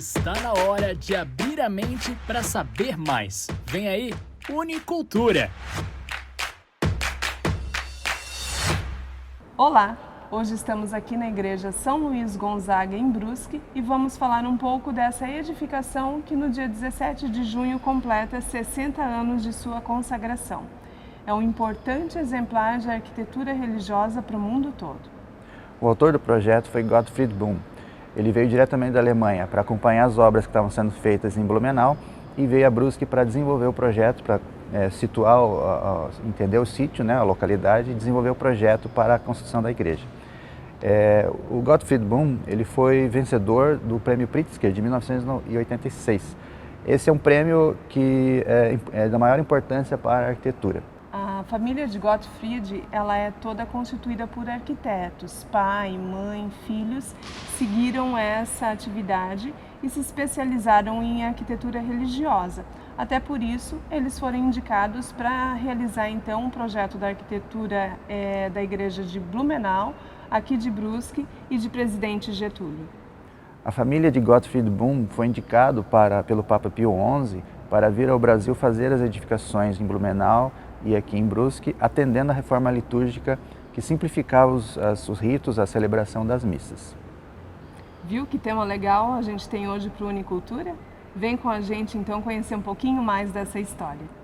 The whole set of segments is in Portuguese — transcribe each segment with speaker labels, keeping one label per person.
Speaker 1: Está na hora de abrir a mente para saber mais. Vem aí, Unicultura!
Speaker 2: Olá! Hoje estamos aqui na Igreja São Luís Gonzaga, em Brusque, e vamos falar um pouco dessa edificação que no dia 17 de junho completa 60 anos de sua consagração. É um importante exemplar de arquitetura religiosa para o mundo todo.
Speaker 3: O autor do projeto foi Gottfried Buhm. Ele veio diretamente da Alemanha para acompanhar as obras que estavam sendo feitas em Blumenau e veio a Brusque para desenvolver o projeto, para situar, entender o sítio, né, a localidade, e desenvolver o projeto para a construção da igreja. O Gottfried Buhm, ele foi vencedor do Prêmio Pritzker de 1986. Esse é um prêmio que é da maior importância para a arquitetura.
Speaker 2: A família de Gottfried, ela é toda constituída por arquitetos. Pai, mãe, filhos seguiram essa atividade e se especializaram em arquitetura religiosa. Até por isso, eles foram indicados para realizar então um projeto da arquitetura da igreja de Blumenau, aqui de Brusque e de Presidente Getúlio.
Speaker 3: A família de Gottfried Buhm foi indicado pelo Papa Pio XI para vir ao Brasil fazer as edificações em Blumenau e aqui em Brusque, atendendo à reforma litúrgica que simplificava os ritos, a celebração das missas.
Speaker 2: Viu que tema legal a gente tem hoje para o Unicultura? Vem com a gente então conhecer um pouquinho mais dessa história.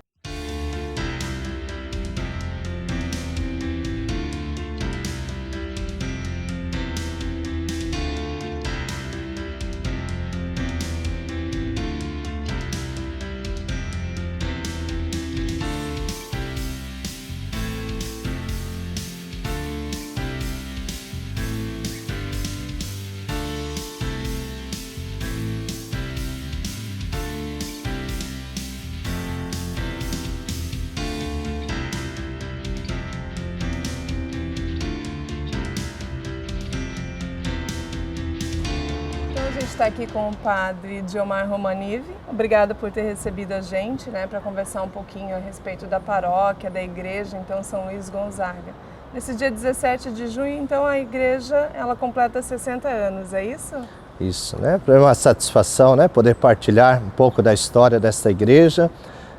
Speaker 2: A gente está aqui com o padre Diomar Romanive. Obrigada por ter recebido a gente, para conversar um pouquinho a respeito da paróquia, da igreja, então São Luís Gonzaga. Nesse dia 17 de junho, então, a igreja ela completa 60 anos, é isso?
Speaker 4: Isso, É uma satisfação, poder partilhar um pouco da história desta igreja.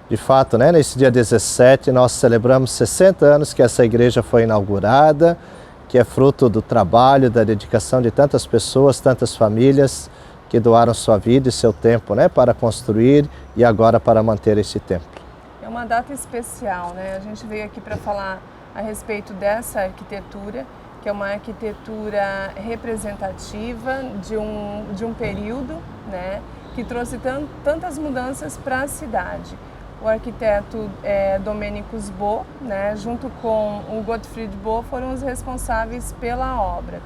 Speaker 4: De fato, nesse dia 17 nós celebramos 60 anos que essa igreja foi inaugurada, que é fruto do trabalho, da dedicação de tantas pessoas, tantas famílias que doaram sua vida e seu tempo para construir e agora para manter esse templo.
Speaker 2: É uma data especial, A gente veio aqui para falar a respeito dessa arquitetura, que é uma arquitetura representativa de um período, que trouxe tantas mudanças para a cidade. O arquiteto Domenikus Bo, junto com o Gottfried Bo, foram os responsáveis pela obra.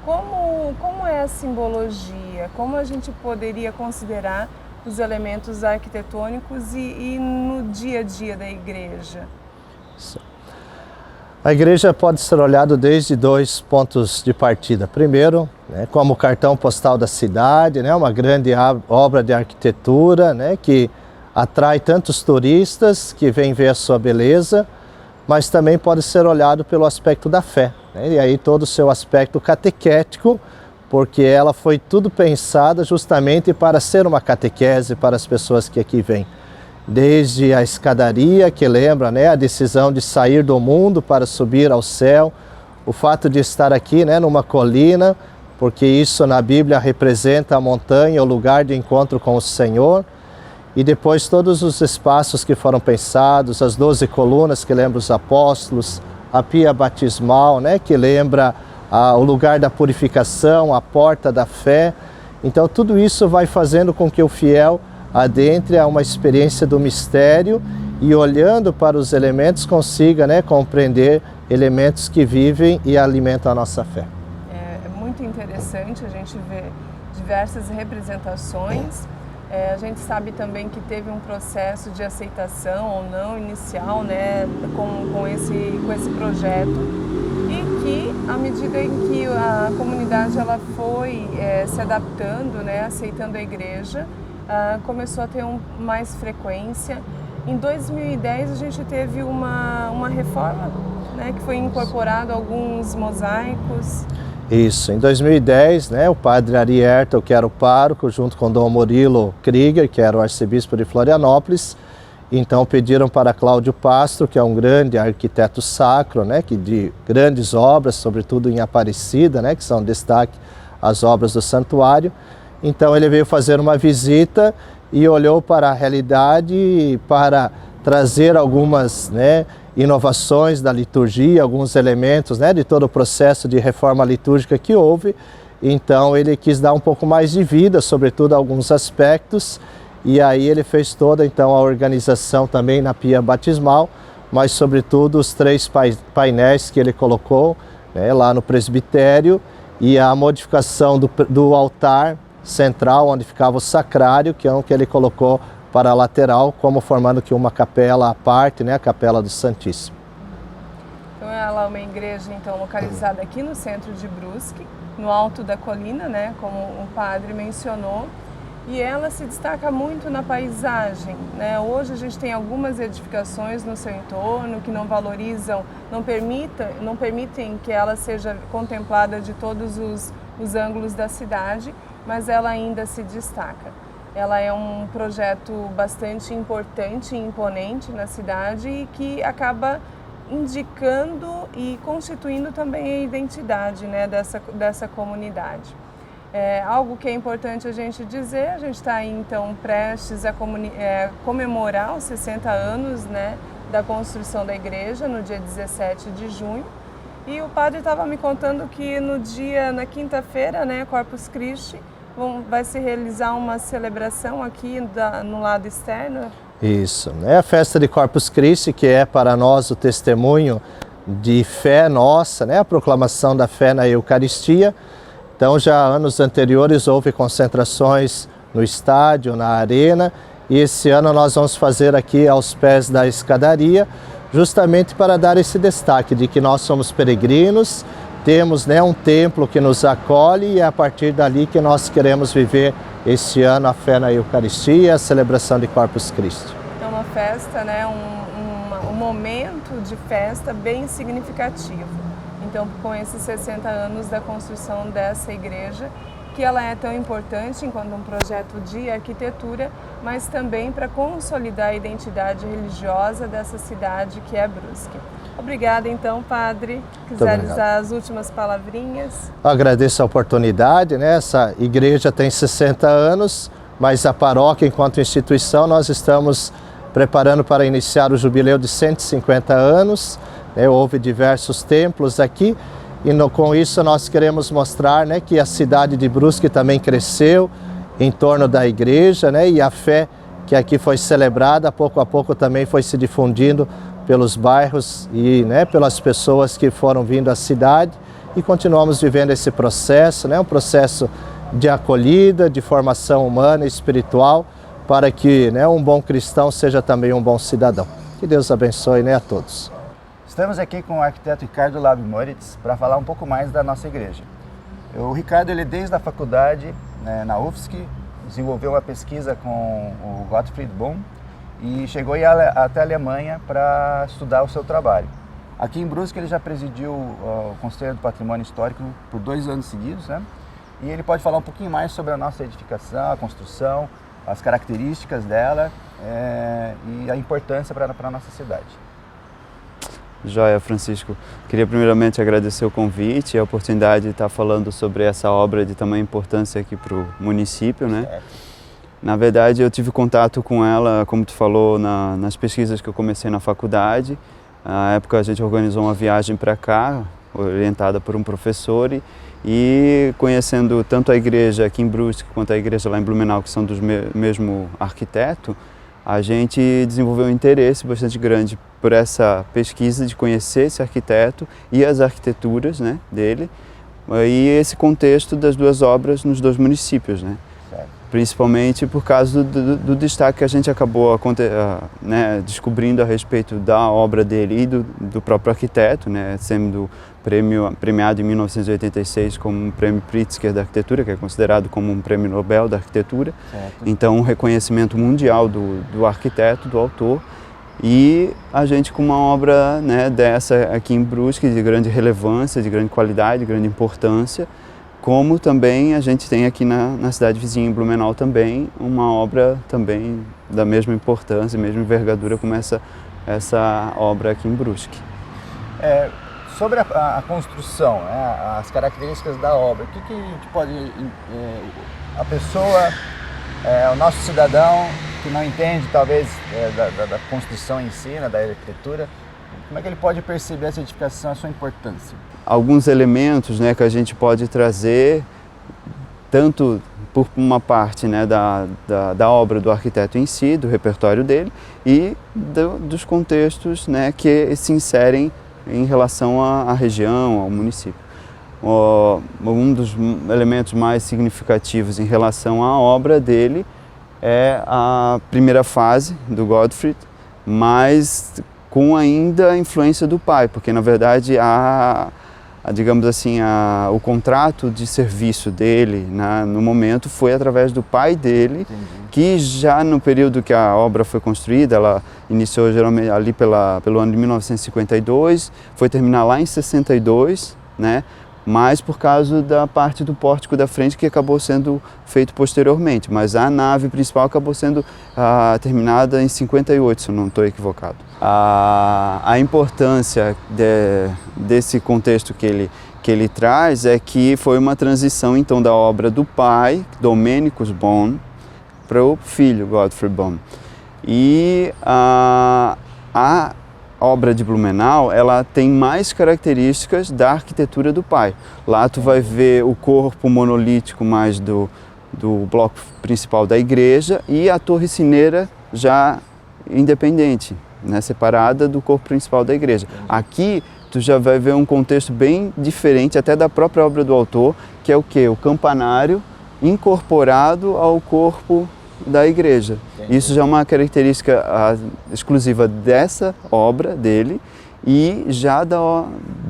Speaker 2: Como é a simbologia? Como a gente poderia considerar os elementos arquitetônicos e no dia a dia da igreja?
Speaker 4: A igreja pode ser olhada desde dois pontos de partida. Primeiro, como cartão postal da cidade, uma grande obra de arquitetura, que atrai tantos turistas que vêm ver a sua beleza, mas também pode ser olhado pelo aspecto da fé, e aí todo o seu aspecto catequético, porque ela foi tudo pensada justamente para ser uma catequese para as pessoas que aqui vêm. Desde a escadaria, que lembra a decisão de sair do mundo para subir ao céu, o fato de estar aqui numa colina, porque isso na Bíblia representa a montanha, o lugar de encontro com o Senhor. E depois todos os espaços que foram pensados, as 12 colunas que lembram os apóstolos, a pia batismal, que lembra o lugar da purificação, a porta da fé. Então tudo isso vai fazendo com que o fiel adentre a uma experiência do mistério e olhando para os elementos consiga compreender elementos que vivem e alimentam a nossa fé.
Speaker 2: É muito interessante a gente ver diversas representações. A gente sabe também que teve um processo de aceitação ou não inicial, com esse projeto, e que à medida em que a comunidade ela foi se adaptando, aceitando a igreja, começou a ter mais frequência. Em 2010 a gente teve uma reforma, que foi incorporado alguns mosaicos.
Speaker 4: Isso, em 2010, né, o padre Arierto, que era o pároco, junto com Dom Murilo Krieger, que era o arcebispo de Florianópolis, então pediram para Cláudio Pastro, que é um grande arquiteto sacro, né, que de grandes obras, sobretudo em Aparecida, né, que são destaque as obras do santuário. Então ele veio fazer uma visita e olhou para a realidade para trazer algumas, né, inovações da liturgia, alguns elementos, né, de todo o processo de reforma litúrgica que houve. Então ele quis dar um pouco mais de vida, sobretudo alguns aspectos, e aí ele fez toda então a organização também na pia batismal, mas sobretudo os 3 painéis que ele colocou, né, lá no presbitério, e a modificação do altar central, onde ficava o sacrário, que é o que ele colocou para a lateral, como formando aqui uma capela à parte, né, a Capela do Santíssimo.
Speaker 2: Então ela é uma igreja então localizada aqui no centro de Brusque, no alto da colina, né, como o padre mencionou, e ela se destaca muito na paisagem, né? Hoje a gente tem algumas edificações no seu entorno que não valorizam, não permitem que ela seja contemplada de todos os ângulos da cidade, mas ela ainda se destaca. Ela é um projeto bastante importante e imponente na cidade e que acaba indicando e constituindo também a identidade, né, dessa comunidade. Algo que é importante a gente dizer, a gente está então prestes a comemorar os 60 anos, né, da construção da igreja no dia 17 de junho. E o padre estava me contando que na quinta-feira, né, Corpus Christi, vai se realizar uma celebração aqui no lado externo?
Speaker 4: Isso, né? A festa de Corpus Christi, que é para nós o testemunho de fé nossa, né? A proclamação da fé na Eucaristia. Então já anos anteriores houve concentrações no estádio, na arena, e esse ano nós vamos fazer aqui aos pés da escadaria, justamente para dar esse destaque de que nós somos peregrinos, temos, né, um templo que nos acolhe e é a partir dali que nós queremos viver este ano a fé na Eucaristia, a celebração de Corpus Christi.
Speaker 2: É uma festa, né, um momento de festa bem significativo. Então, com esses 60 anos da construção dessa igreja, que ela é tão importante enquanto um projeto de arquitetura, mas também para consolidar a identidade religiosa dessa cidade que é Brusque. Obrigada, então, padre. Quiser usar as últimas palavrinhas?
Speaker 4: Agradeço a oportunidade, né? Essa igreja tem 60 anos, mas a paróquia, enquanto instituição, nós estamos preparando para iniciar o jubileu de 150 anos. Houve diversos templos aqui e com isso nós queremos mostrar, né, que a cidade de Brusque também cresceu em torno da igreja, né, e a fé que aqui foi celebrada, a pouco também foi se difundindo pelos bairros e, né, pelas pessoas que foram vindo à cidade, e continuamos vivendo esse processo, né, um processo de acolhida, de formação humana e espiritual, para que, né, um bom cristão seja também um bom cidadão. Que Deus abençoe, né, a todos.
Speaker 3: Estamos aqui com o arquiteto Ricardo Labi Moritz para falar um pouco mais da nossa igreja. O Ricardo, ele desde a faculdade, né, na UFSC, desenvolveu uma pesquisa com o Gottfried Bohm e chegou até a Alemanha para estudar o seu trabalho. Aqui em Brusque ele já presidiu o Conselho do Patrimônio Histórico por 2 anos seguidos, né? E ele pode falar um pouquinho mais sobre a nossa edificação, a construção, as características dela e a importância para a nossa cidade.
Speaker 5: Joia, Francisco. Queria primeiramente agradecer o convite e a oportunidade de estar falando sobre essa obra de tamanha importância aqui para o município, né? Na verdade, eu tive contato com ela, como tu falou, nas pesquisas que eu comecei na faculdade. Na época a gente organizou uma viagem para cá, orientada por um professor, e conhecendo tanto a igreja aqui em Brusque quanto a igreja lá em Blumenau, que são do mesmo arquiteto, a gente desenvolveu um interesse bastante grande por essa pesquisa de conhecer esse arquiteto e as arquiteturas, né, dele, e esse contexto das 2 obras nos 2 municípios, né? Principalmente por causa do destaque que a gente acabou né, descobrindo a respeito da obra dele e do próprio arquiteto, né, sendo premiado em 1986 como um prêmio Pritzker da arquitetura, que é considerado como um prêmio Nobel da arquitetura. Certo. Então, um reconhecimento mundial do arquiteto, do autor. E a gente com uma obra, né, dessa aqui em Brusque, de grande relevância, de grande qualidade, de grande importância, como também a gente tem aqui na cidade vizinha, em Blumenau também, uma obra também da mesma importância, mesma envergadura como essa obra aqui em Brusque.
Speaker 3: Sobre a construção, né, as características da obra, o que pode... a pessoa, o nosso cidadão que não entende talvez da construção em si, né, da arquitetura, como é que ele pode perceber essa edificação, a sua importância?
Speaker 5: Alguns elementos, né, que a gente pode trazer, tanto por uma parte, né, da obra do arquiteto em si, do repertório dele, e dos contextos, né, que se inserem em relação à região, ao município. Um dos elementos mais significativos em relação à obra dele é a primeira fase do Gottfried, mas com ainda a influência do pai, porque na verdade digamos assim, o contrato de serviço dele no momento foi através do pai dele. Entendi. Que já no período que a obra foi construída, ela iniciou geralmente ali pelo ano de 1952, foi terminar lá em 62, né? Mas por causa da parte do pórtico da frente que acabou sendo feito posteriormente, mas a nave principal acabou sendo terminada em 58, se eu não estou equivocado. A importância desse contexto que ele traz é que foi uma transição então da obra do pai, Domenikus Bohn, para o filho, Gottfried Bohn. E a obra de Blumenau, ela tem mais características da arquitetura do pai. Lá tu vai ver o corpo monolítico mais do bloco principal da igreja e a torre sineira já independente, né, separada do corpo principal da igreja. Aqui tu já vai ver um contexto bem diferente até da própria obra do autor, que é o quê? O campanário incorporado ao corpo da igreja. Entendi. Isso já é uma característica exclusiva dessa obra dele e já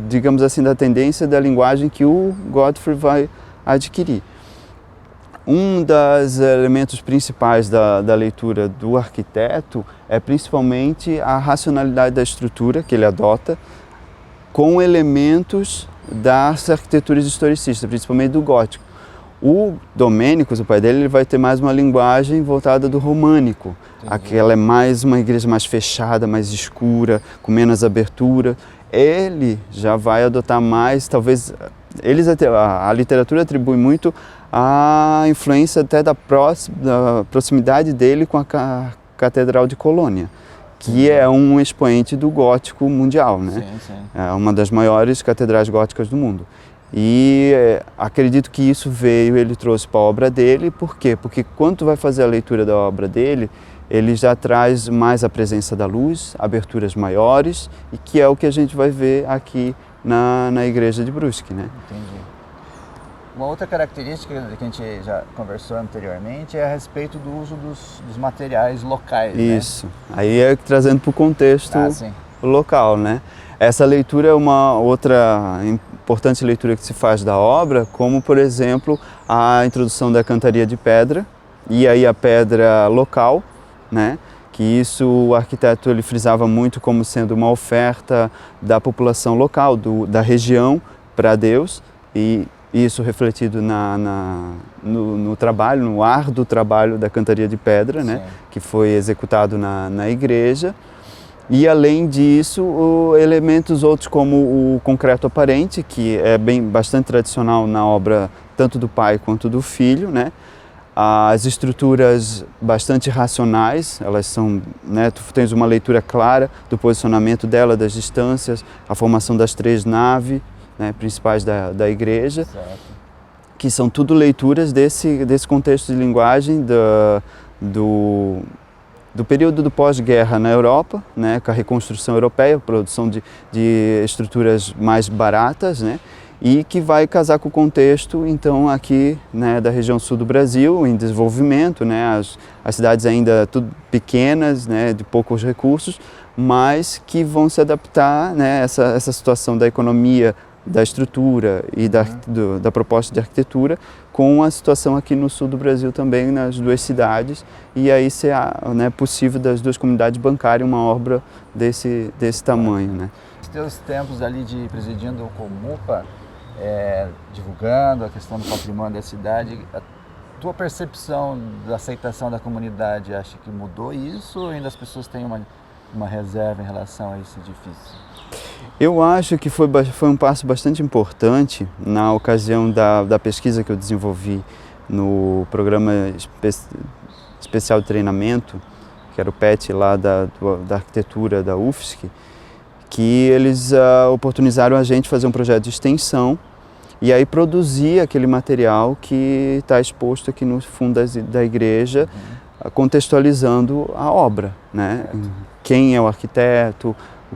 Speaker 5: digamos assim, da tendência da linguagem que o Gottfried vai adquirir. Um dos elementos principais da leitura do arquiteto é principalmente a racionalidade da estrutura que ele adota com elementos das arquiteturas historicistas, principalmente do gótico. O Domênicos, o pai dele, ele vai ter mais uma linguagem voltada do românico. Aquela é mais uma igreja mais fechada, mais escura, com menos abertura. Ele já vai adotar mais, talvez... A literatura atribui muito a influência até da proximidade dele com a Catedral de Colônia, que é um expoente do gótico mundial, né? Sim. É uma das maiores catedrais góticas do mundo. E acredito que isso ele trouxe para a obra dele. Por quê? Porque quando tu vai fazer a leitura da obra dele, ele já traz mais a presença da luz, aberturas maiores, e que é o que a gente vai ver aqui na igreja de Brusque, né? Entendi.
Speaker 3: Uma outra característica que a gente já conversou anteriormente é a respeito do uso dos materiais locais.
Speaker 5: Isso. Né? Aí é trazendo para o contexto local, né? Essa leitura é uma outra importante leitura que se faz da obra, como, por exemplo, a introdução da cantaria de pedra, e aí a pedra local, né? Que isso o arquiteto ele frisava muito como sendo uma oferta da população local, da região, para Deus, e isso refletido no trabalho, no árduo trabalho da cantaria de pedra, né? Que foi executado na igreja. E além disso, elementos outros como o concreto aparente, que é bastante tradicional na obra tanto do pai quanto do filho, né? As estruturas bastante racionais, elas são, né, tu tens uma leitura clara do posicionamento dela, das distâncias, a formação das 3 naves, né, principais da igreja, que são tudo leituras desse contexto de linguagem do período do pós-guerra na Europa, né, com a reconstrução europeia, produção de estruturas mais baratas, né, e que vai casar com o contexto, então, aqui, né, da região sul do Brasil, em desenvolvimento, né, as cidades ainda tudo pequenas, né, de poucos recursos, mas que vão se adaptar, né, essa situação da economia da estrutura e da proposta de arquitetura com a situação aqui no sul do Brasil também, nas duas cidades, e aí ser possível das duas comunidades bancarem uma obra desse tamanho, né?
Speaker 3: Os teus tempos ali de presidindo o Comupa, divulgando a questão do patrimônio da cidade, a tua percepção da aceitação da comunidade, acha que mudou isso ou ainda as pessoas têm uma reserva em relação a esse edifício?
Speaker 5: Eu acho que foi um passo bastante importante na ocasião da pesquisa que eu desenvolvi no programa especial de treinamento, que era o PET lá da arquitetura da UFSC, que eles oportunizaram a gente fazer um projeto de extensão e aí produzir aquele material que está exposto aqui no fundo da igreja, contextualizando a obra, né? Quem é o arquiteto,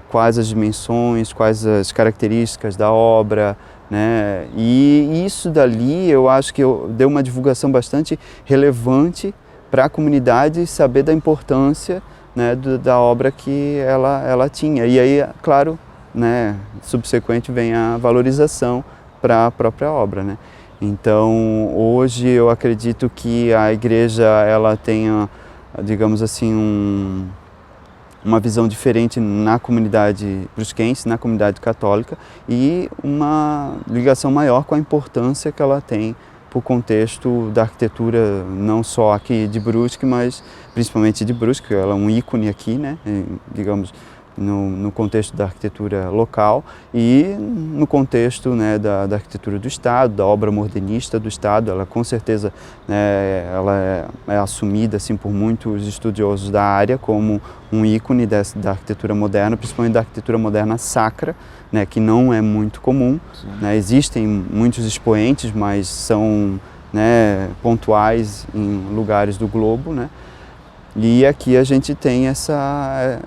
Speaker 5: quais as dimensões, quais as características da obra, né? E isso dali eu acho que deu uma divulgação bastante relevante para a comunidade saber da importância, né, da obra que ela tinha. E aí, claro, né, subsequente vem a valorização para a própria obra, né? Então, hoje eu acredito que a igreja ela tenha, digamos assim, uma visão diferente na comunidade brusquense, na comunidade católica, e uma ligação maior com a importância que ela tem para o contexto da arquitetura, não só aqui de Brusque, mas principalmente de Brusque. Ela é um ícone aqui, né, digamos, no contexto da arquitetura local e no contexto, né, da arquitetura do Estado, da obra modernista do Estado. Ela com certeza, né, ela é assumida assim, por muitos estudiosos da área como um ícone da arquitetura moderna, principalmente da arquitetura moderna sacra, né, que não é muito comum, né? Existem muitos expoentes, mas são, né, pontuais em lugares do globo, né? E aqui a gente tem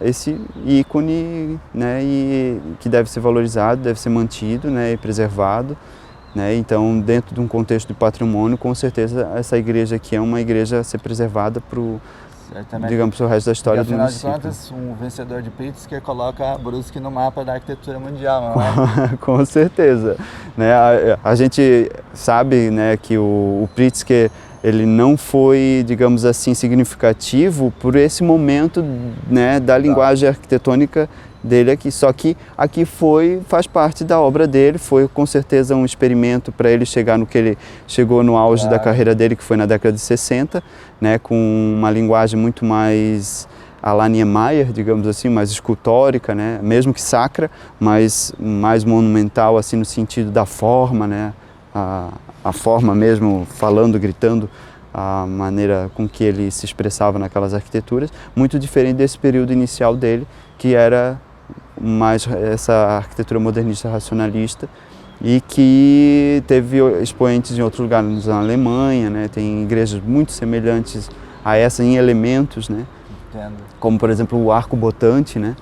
Speaker 5: esse ícone, né, e que deve ser valorizado, deve ser mantido, né, e preservado, né? Então, dentro de um contexto de patrimônio, com certeza essa igreja aqui é uma igreja a ser preservada para o resto da história do município.
Speaker 3: Afinal de contas, um vencedor de Pritzker coloca Brusque no mapa da arquitetura mundial, não é?
Speaker 5: Com certeza, né? A gente sabe, né, que o Pritzker ele não foi, digamos assim, significativo por esse momento, né, da linguagem arquitetônica dele aqui. Só que aqui faz parte da obra dele, foi com certeza um experimento para ele chegar no que ele chegou no auge da carreira dele, que foi na década de 60, né, com uma linguagem muito mais à la Niemeyer, digamos assim, mais escultórica, né, mesmo que sacra, mas mais monumental, assim, no sentido da forma, né, a forma mesmo, falando, gritando, a maneira com que ele se expressava naquelas arquiteturas, muito diferente desse período inicial dele, que era mais essa arquitetura modernista racionalista e que teve expoentes em outros lugares, na Alemanha, né? Tem igrejas muito semelhantes a essa em elementos, né?
Speaker 3: Entendo. Como, por exemplo, o arco botante, né?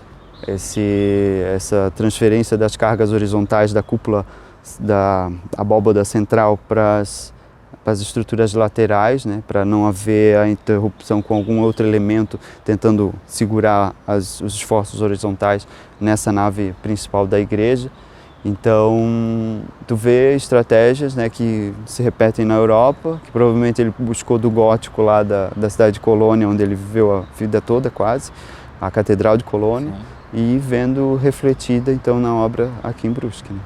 Speaker 3: Essa transferência das cargas horizontais da cúpula da abóbada central para as estruturas laterais, né, para não haver a interrupção com algum outro elemento tentando segurar os esforços horizontais nessa nave principal da igreja. Então, tu vê estratégias, né, que se repetem na Europa, que provavelmente ele buscou do gótico lá da cidade de Colônia, onde ele viveu a vida toda quase, a Catedral de Colônia, e vendo refletida então na obra aqui em Brusque, né?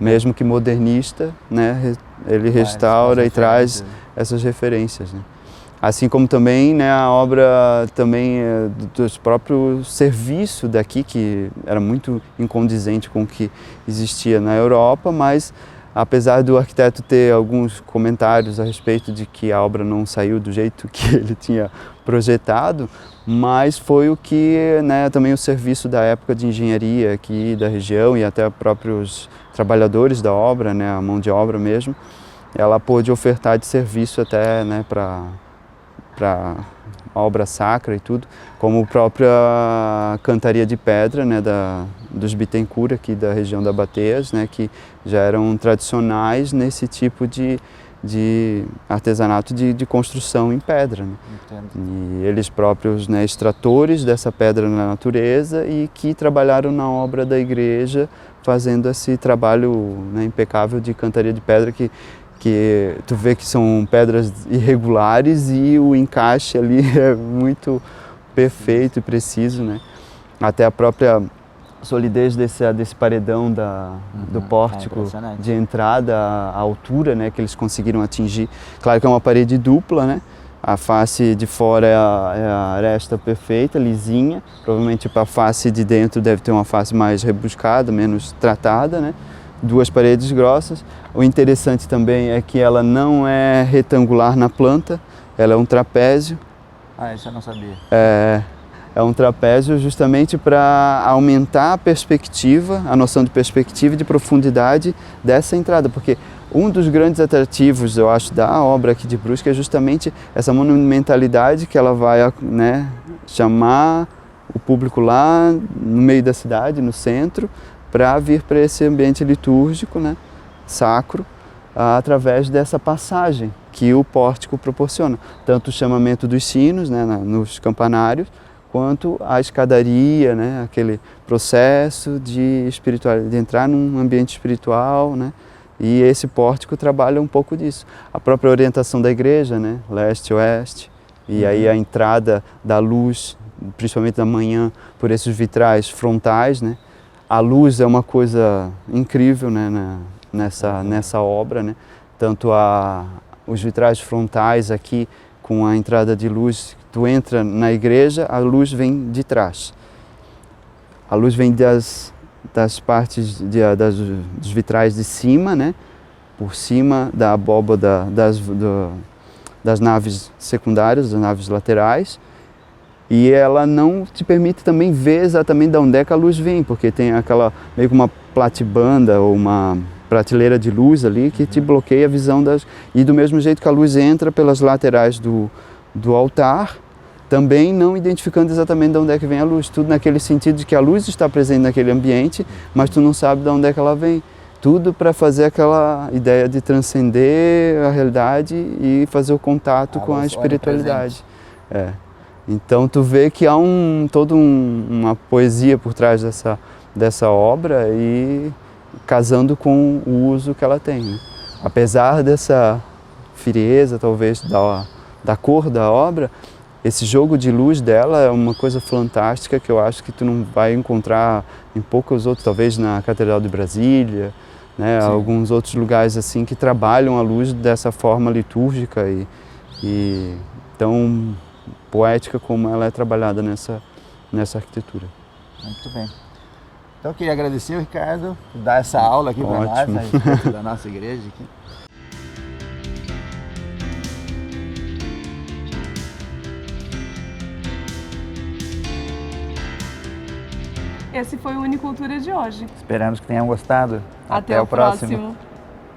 Speaker 3: Mesmo que modernista, né, ele restaura e traz essas referências, né? Assim como também, né, a obra também do próprio serviço daqui, que era muito incondizente com o que existia na Europa, mas apesar do arquiteto ter alguns comentários a respeito de que a obra não saiu do jeito que ele tinha projetado, mas foi o que, né, também o serviço da época de engenharia aqui da região e até próprios trabalhadores da obra, né, a mão de obra mesmo, ela pôde ofertar de serviço até, né, para a obra sacra e tudo, como a própria cantaria de pedra, né, dos Bittencourt aqui da região da Bateias, né, que já eram tradicionais nesse tipo de
Speaker 5: de artesanato de construção em pedra, né?
Speaker 3: Entendo.
Speaker 5: E eles próprios, né, extratores dessa pedra na natureza e que trabalharam na obra da igreja fazendo esse trabalho, né, impecável de cantaria de pedra que tu vê que são pedras irregulares e o encaixe ali é muito perfeito e preciso, né? Até a própria solidez desse paredão do pórtico de entrada, a altura, né, que eles conseguiram atingir. Claro que é uma parede dupla, né? A face de fora é a aresta perfeita, lisinha. Provavelmente para a face de dentro deve ter uma face mais rebuscada, menos tratada, né? Duas paredes grossas. O interessante também é que ela não é retangular na planta, ela é um trapézio.
Speaker 3: Ah, isso eu não sabia.
Speaker 5: É um trapézio justamente para aumentar a perspectiva, a noção de perspectiva e de profundidade dessa entrada, porque um dos grandes atrativos, eu acho, da obra aqui de Brusque é justamente essa monumentalidade que ela vai, né, chamar o público lá no meio da cidade, no centro, para vir para esse ambiente litúrgico, né, sacro, através dessa passagem que o pórtico proporciona. Tanto o chamamento dos sinos, né, nos campanários, quanto a escadaria, né, aquele processo de espiritualidade, de entrar num ambiente espiritual, né, e esse pórtico trabalha um pouco disso. A própria orientação da igreja, né, leste-oeste, e aí a entrada da luz, principalmente da manhã, por esses vitrais frontais, né. A luz é uma coisa incrível, né, nessa obra, né, tanto os vitrais frontais aqui com a entrada de luz. Tu entra na igreja, a luz vem de trás. A luz vem das partes dos vitrais de cima, né? Por cima da abóbada das naves secundárias, das naves laterais. E ela não te permite também ver exatamente de onde é que a luz vem, porque tem aquela meio que uma platibanda ou uma prateleira de luz ali que te bloqueia a visão das... E do mesmo jeito que a luz entra pelas laterais do altar, também não identificando exatamente de onde é que vem a luz. Tudo naquele sentido de que a luz está presente naquele ambiente, mas tu não sabe de onde é que ela vem. Tudo para fazer aquela ideia de transcender a realidade e fazer o contato com a espiritualidade. Então tu vê que há toda uma poesia por trás dessa obra e casando com o uso que ela tem, né? Apesar dessa frieza, talvez, da cor da obra, esse jogo de luz dela é uma coisa fantástica que eu acho que tu não vai encontrar em poucos outros, talvez na Catedral de Brasília, né? Alguns outros lugares assim que trabalham a luz dessa forma litúrgica e tão poética como ela é trabalhada nessa arquitetura.
Speaker 3: Muito bem. Então eu queria agradecer o Ricardo por dar essa aula aqui para nós, a respeito da nossa igreja aqui.
Speaker 2: Esse foi o Unicultura de hoje.
Speaker 3: Esperamos que tenham gostado.
Speaker 2: Até o próximo.